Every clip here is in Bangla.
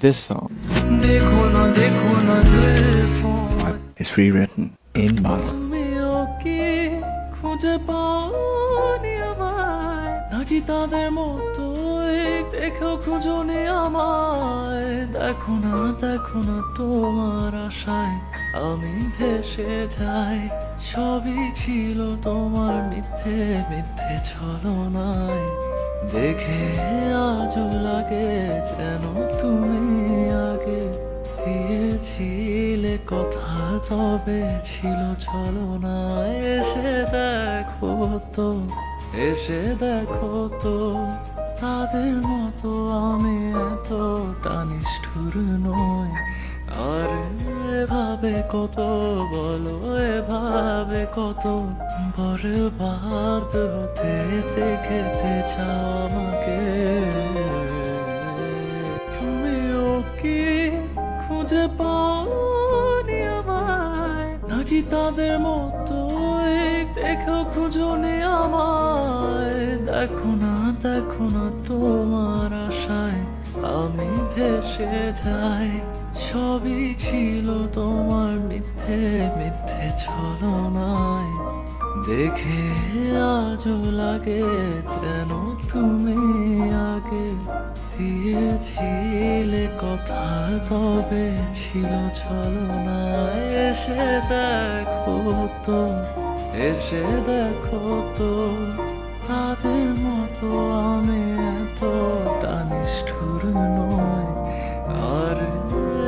this song is rewritten in Bangla. তুমিও কি খুঁজে পাওনি আমায়, নাকি তাদের মতোই দেখো খুঁজনি আমায়? দেখো না তোমার আশায় আমি ভেসে যাই, সবই ছিল তোমার মিথ্যে মিথ্যে ছলনায়। দেখে আজও লাগে যেন তুমি আগে দিয়েছিলে কথা, তবে ছিল ছলনা। এসে দেখো তো তাদের মতো আমি এতটা নিষ্ঠুর নই। আর এভাবে কত বলো, এভাবে কত বরবাদ হতে দেখতে চাও আমাকে। তুমিও কি খুঁজে পাওনি আমায়, নাকি তাদের মতোই দেখো খুঁজনি আমায়? দেখো না তোমার আশায় আমি ভেসে যাই, সবই ছিল তোমার মিথ্যে মিথ্যে ছলনায়। দেখে আজও লাগে যেন তুমি আগে দিয়েছিলে কথা, তবে ছিল ছলনায়। এসে দেখো তো তাদের মতো আমি এতটা নিষ্ঠুর নই। আর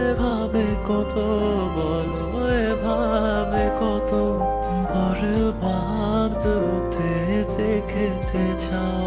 এভাবে কত বলো, এভাবে কত বরবাদ হতে দেখতে চাও